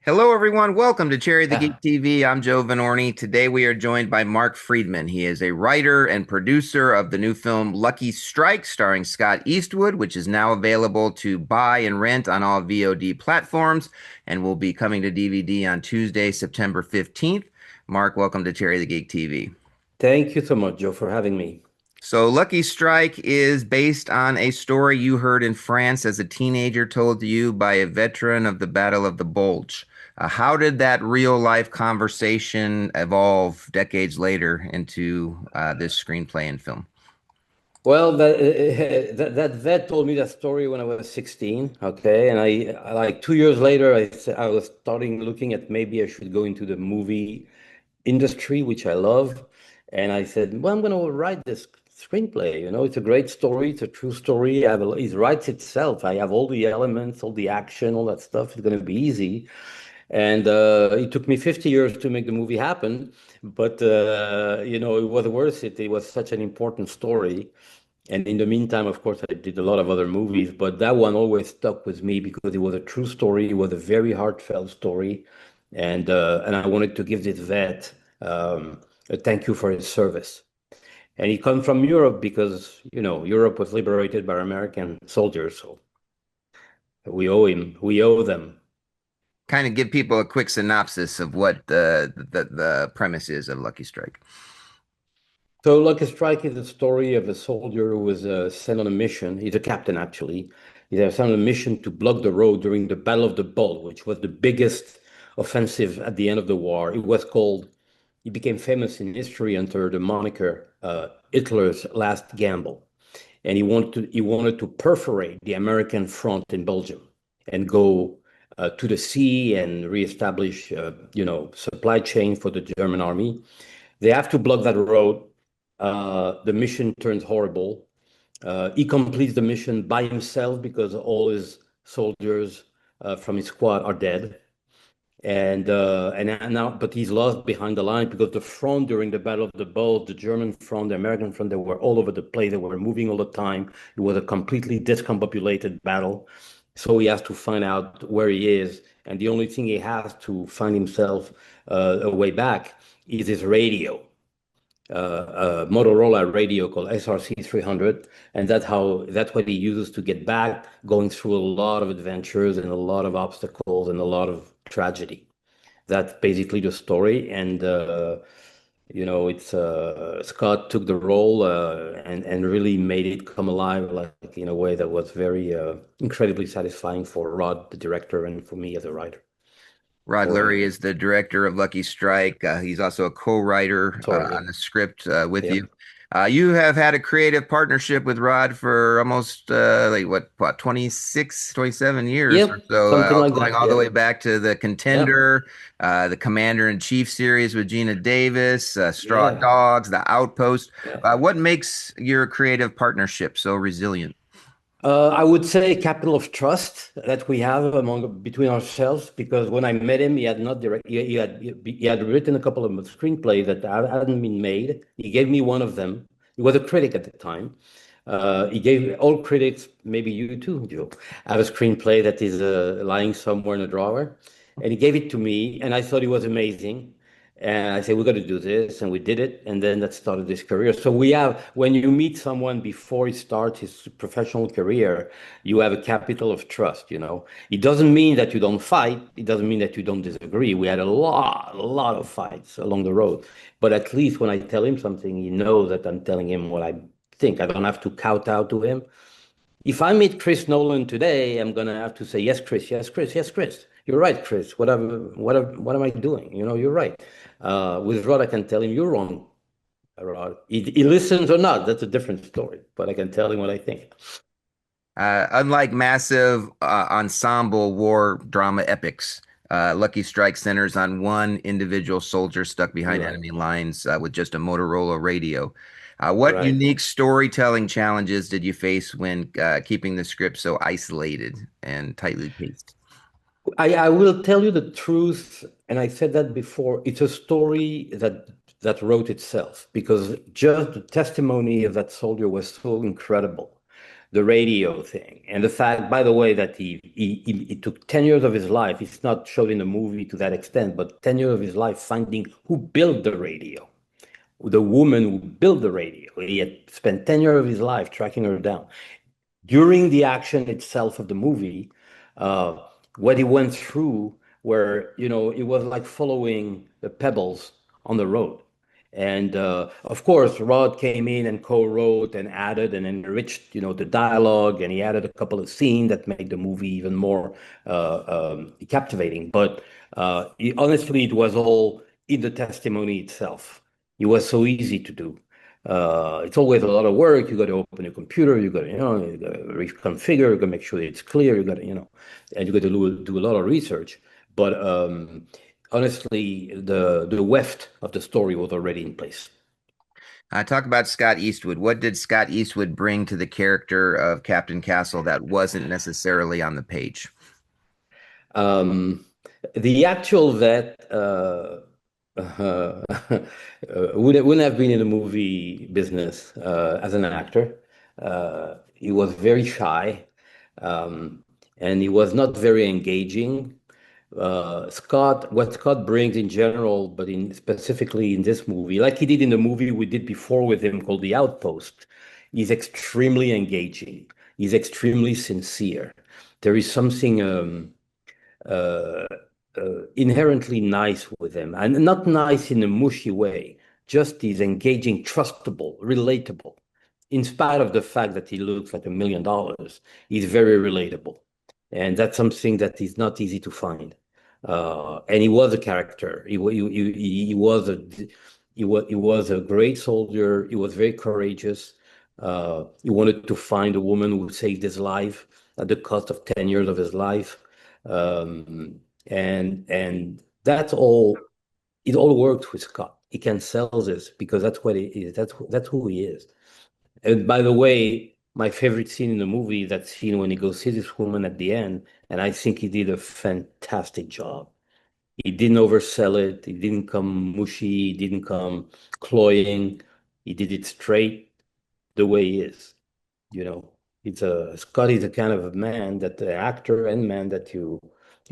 Hello, everyone. Welcome to Cherry the Geek Ah, TV. I'm Joe Vanourney. Today, we are joined by Marc Frydman. He is a writer and producer of the new film Lucky Strike, starring Scott Eastwood, which is now available to buy and rent on all VOD platforms and will be coming to DVD on Tuesday, September 15th. Marc, welcome to Cherry the Geek TV. thank you so much, Joe, for having me. So, Lucky Strike is based on a story you heard in France as a teenager, told to you by a veteran of the Battle of the Bulge. How did that real life conversation evolve decades later into this screenplay and film? Well, that vet told me that story when I was 16, okay, and like 2 years later, I was starting looking at maybe I should go into the movie industry, which I love, and I said, well, I'm going to write this screenplay. It's a great story, it's a true story. It writes itself. I have all the elements, all the action, all that stuff. It's going to be easy. And it took me 50 years to make the movie happen, but it was worth it. It was such an important story. And in the meantime, of course, I did a lot of other movies, but that one always stuck with me because it was a true story. It was a very heartfelt story, and I wanted to give this vet a thank you for his service. And he come from Europe because Europe was liberated by American soldiers, so we owe them. Kind of give people a quick synopsis of what the premise is of Lucky Strike. So Lucky Strike is a story of a soldier who was sent on a mission. He's a captain, actually. He's sent on a mission to block the road during the Battle of the Bulge, which was the biggest offensive at the end of the war. It became famous in history under the moniker Hitler's Last Gamble. And he wanted to perforate the American front in Belgium and go to the sea and reestablish, supply chain for the German army. They have to block that road. The mission turns horrible. He completes the mission by himself because all his soldiers from his squad are dead. And now, but he's lost behind the line because the front during the Battle of the Bulge, the German front, the American front, they were all over the place. They were moving all the time. It was a completely discombobulated battle. So he has to find out where he is, and the only thing he has to find himself a way back is his radio, a Motorola radio called SRC-300, and that's what he uses to get back, going through a lot of adventures and a lot of obstacles and a lot of tragedy. That's basically the story, and it's Scott took the role and really made it come alive, like in a way that was very incredibly satisfying for Rod, the director, and for me as a writer. Rod So, Lurie is the director of Lucky Strike. He's also a co-writer sorry, yeah, on the script with yeah, you. You have had a creative partnership with Rod for almost like what 26, 27 years or yep, so, something like going that, all the yeah, way back to the yeah, Contender, the Commander in Chief series with Gina Davis, Straw yeah. Dogs, the Outpost. Yeah. What makes your creative partnership so resilient? I would say capital of trust that we have among between ourselves. Because when I met him, he had not direct. He had written a couple of screenplays that hadn't been made. He gave me one of them. He was a critic at the time. He gave all critics, maybe you too, Joe, have a screenplay that is lying somewhere in a drawer, and he gave it to me, and I thought it was amazing. And I said, we got to do this. And we did it. And then that started this career. So when you meet someone before he starts his professional career, you have a capital of trust. It doesn't mean that you don't fight. It doesn't mean that you don't disagree. We had a lot of fights along the road. But at least when I tell him something, he knows that I'm telling him what I think. I don't have to kowtow to him. If I meet Chris Nolan today, I'm gonna have to say, yes, Chris, yes, Chris, yes, Chris. You're right, Chris. What am I doing? You're right. With Rod, I can tell him you're wrong, Rod. He listens or not, that's a different story. But I can tell him what I think. Unlike massive ensemble war drama epics, Lucky Strike centers on one individual soldier stuck behind Right, enemy lines with just a Motorola radio. What right. unique storytelling challenges did you face when keeping the script so isolated and tightly paced? I will tell you the truth, and I said that before. It's a story that wrote itself because just the testimony of that soldier was so incredible. the radio thing, and the fact, by the way, that it took 10 years of his life. It's not showed in the movie to that extent, but 10 years of his life finding who built the radio, the woman who built the radio. He had spent 10 years of his life tracking her down. During the action itself of the movie, uh, what he went through, where, it was like following the pebbles on the road. And of course, Rod came in and co-wrote and added and enriched, the dialogue, and he added a couple of scenes that made the movie even more captivating. But honestly, it was all in the testimony itself. It was so easy to do. It's always a lot of work. You got to open your computer. You got to, you got to reconfigure. You got to make sure it's clear. You got to, and you got to do a lot of research. But honestly, the weft of the story was already in place. Talk about Scott Eastwood. What did Scott Eastwood bring to the character of Captain Castle that wasn't necessarily on the page? Um, the actual vet wouldn't have been in the movie business as an actor. He was very shy, um, and he was not very engaging. What Scott brings in general, but in specifically in this movie, like he did in the movie we did before with him called The Outpost, he's extremely engaging. He's extremely sincere. There is something uh, inherently nice with him, and not nice in a mushy way. Just he's engaging, trustable, relatable. In spite of the fact that he looks like $1 million, he's very relatable, and that's something that is not easy to find. And he was a character. He was a great soldier. He was very courageous. He wanted to find a woman who saved his life at the cost of 10 years of his life. And that's all. It all worked with Scott. He can sell this because that's what he is. That's who he is. And by the way, my favorite scene in the movie is that scene when he goes see this woman at the end, and I think he did a fantastic job. He didn't oversell it. He didn't come mushy. He didn't come cloying. He did it straight the way he is. You know, Scott is the kind of a man that the actor and man that you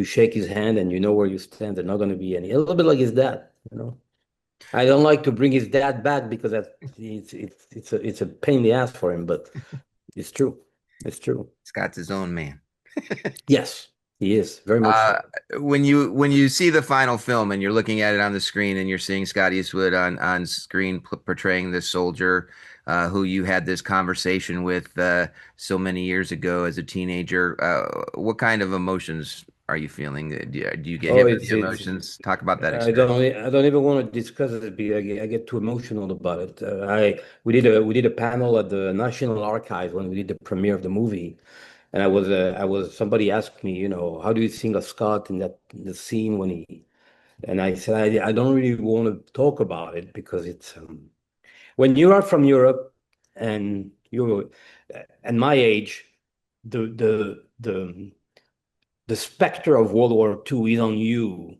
shake his hand and you know where you stand. There's not going to be any. A little bit like his dad. I don't like to bring his dad back because it's a pain in the ass for him, but it's true. It's true. Scott's his own man. Yes, he is very much Uh, so. when you see the final film and you're looking at it on the screen and you're seeing Scott Eastwood on screen portraying this soldier who you had this conversation with so many years ago as a teenager, what kind of emotions are you feeling? Do you get Oh, hit with the emotions? Talk about that experience. I don't even want to discuss it because I get too emotional about it. I we did a panel at the National Archives when we did the premiere of the movie, and somebody asked me, how do you think of Scott in the scene when he, and I said I don't really want to talk about it because it's when you are from Europe and you and my age, the the specter of World War II is on you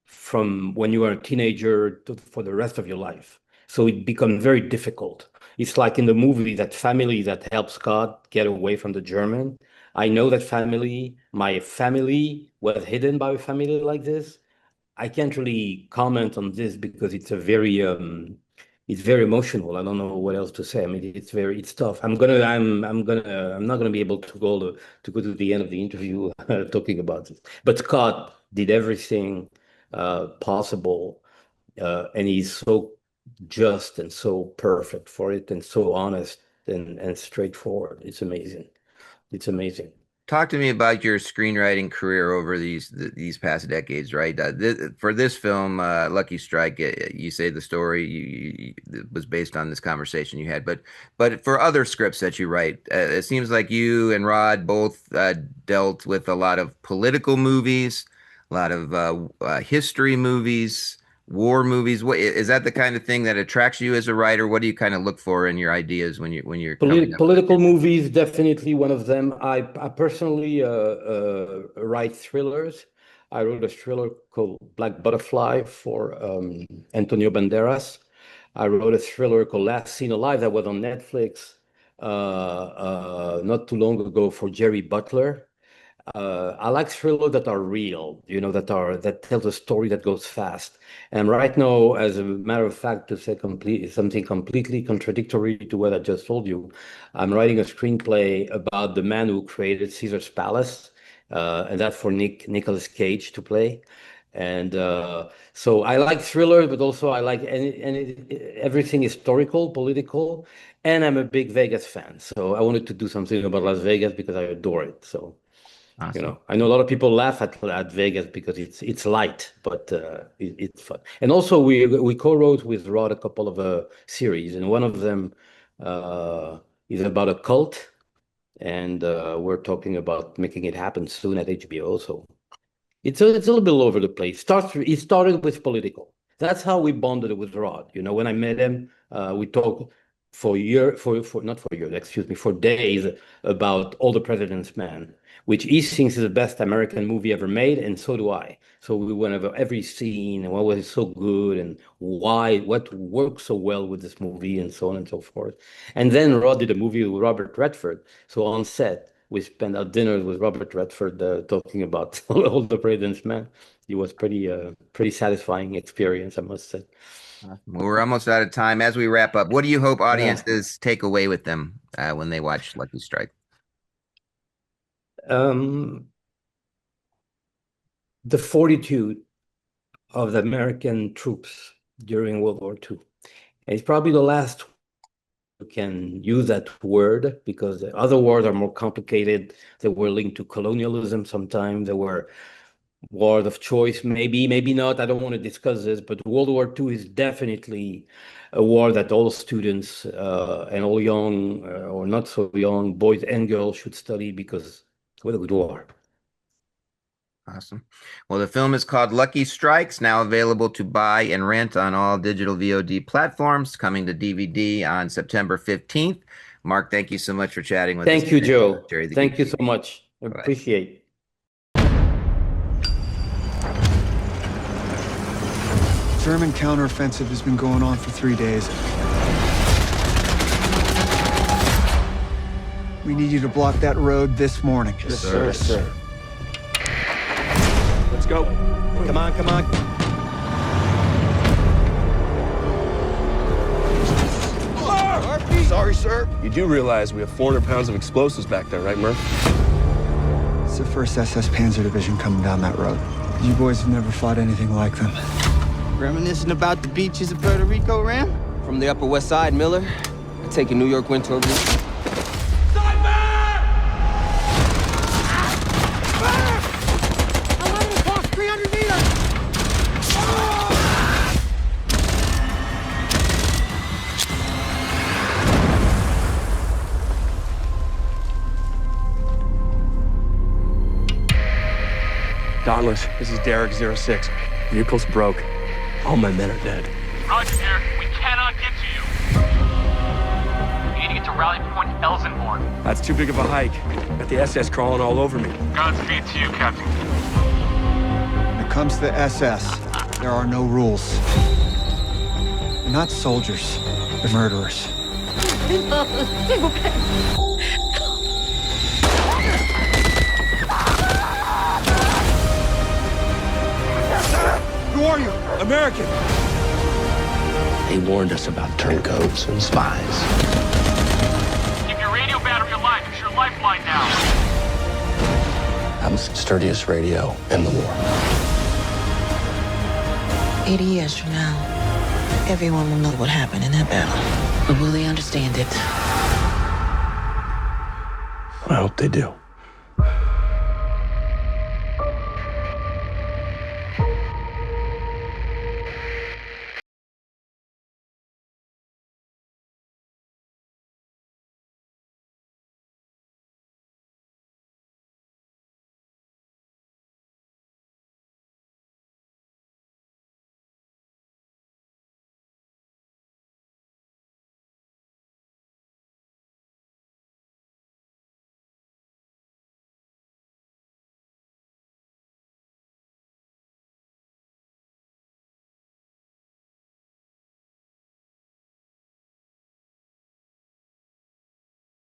from when you are a teenager for the rest of your life. So it becomes very difficult. It's like in the movie, that family that helps Scott get away from the German. I know that family, my family was hidden by a family like this. I can't really comment on this because it's very emotional. I don't know what else to say. I mean, it's tough. I'm not gonna be able to go to the end of the interview talking about this. But Scott did everything possible, and he's so just and so perfect for it, and so honest and straightforward. It's amazing. It's amazing. Talk to me about your screenwriting career over these past decades, right? For this film, Lucky Strike, you say the story it was based on this conversation you had, but for other scripts that you write, it seems like you and Rod both dealt with a lot of political movies, a lot of history movies, war movies. What is that the kind of thing that attracts you as a writer? What do you kind of look for in your ideas when you're coming up with a Political script? movies, definitely one of them. I personally write thrillers. I wrote a thriller called Black Butterfly for Antonio Banderas. I wrote a thriller called Last Seen Alive that was on Netflix. not too long ago for Jerry Butler. I like thrillers that are real, that tell a story that goes fast. And right now, as a matter of fact, to say something completely contradictory to what I just told you, I'm writing a screenplay about the man who created Caesar's Palace, and that's for Nicolas Cage to play. And so I like thrillers, but also I like everything historical, political, and I'm a big Vegas fan. So I wanted to do something about Las Vegas because I adore it. So. Awesome. I know a lot of people laugh at Vegas because it's light, but it's fun. And also we co-wrote with Rod a couple of series, and one of them is about a cult, and we're talking about making it happen soon at HBO. So it's a little bit all over the place. It started with political. That's how we bonded with Rod. When I met him, we talked for days about All the President's Men, which he thinks is the best American movie ever made, and so do I. So we went over every scene and what was so good and what worked so well with this movie and so on and so forth. And then Rod did a movie with Robert Redford. So on set, we spent our dinner with Robert Redford talking about All the President's Men. It was pretty satisfying experience, I must say. Well, we're almost out of time. As we wrap up, what do you hope audiences take away with them when they watch Lucky Strike? The fortitude of the American troops during World War II. It's probably the last you can use that word because the other wars are more complicated. They were linked to colonialism sometimes. They were wars of choice, maybe not. I don't want to discuss this, but World War II is definitely a war that all students and all young or not so young boys and girls should study because what a good war. Awesome. Well, the film is called Lucky Strikes, now available to buy and rent on all digital VOD platforms, coming to DVD on September 15th. Marc, thank you so much for chatting with us. Thank you, Joe. Thank you so much. I appreciate it. German counteroffensive has been going on for 3 days. We need you to block that road this morning. Yes, sir. Yes, sir. Let's go. Come on, come on. Sorry, sir. You do realize we have 400 pounds of explosives back there, right, Murph? It's the 1st SS Panzer Division coming down that road. You boys have never fought anything like them. Reminiscing about the beaches of Puerto Rico, Ram? From the Upper West Side, Miller. I take a New York winter over here. Dauntless, this is Derek 06. Vehicle's broke. All my men are dead. Roger, Derek. We cannot get to you. We need to get to Rally Point Elsenborn. That's too big of a hike. Got the SS crawling all over me. Godspeed to you, Captain. When it comes to the SS, there are no rules. They're not soldiers. They're murderers. Who are you? American. They warned us about turncoats and spies. Keep your radio battery alive. It's your lifeline now. I'm the sturdiest radio in the war. 80 years from now, everyone will know what happened in that battle. But will they understand it? I hope they do.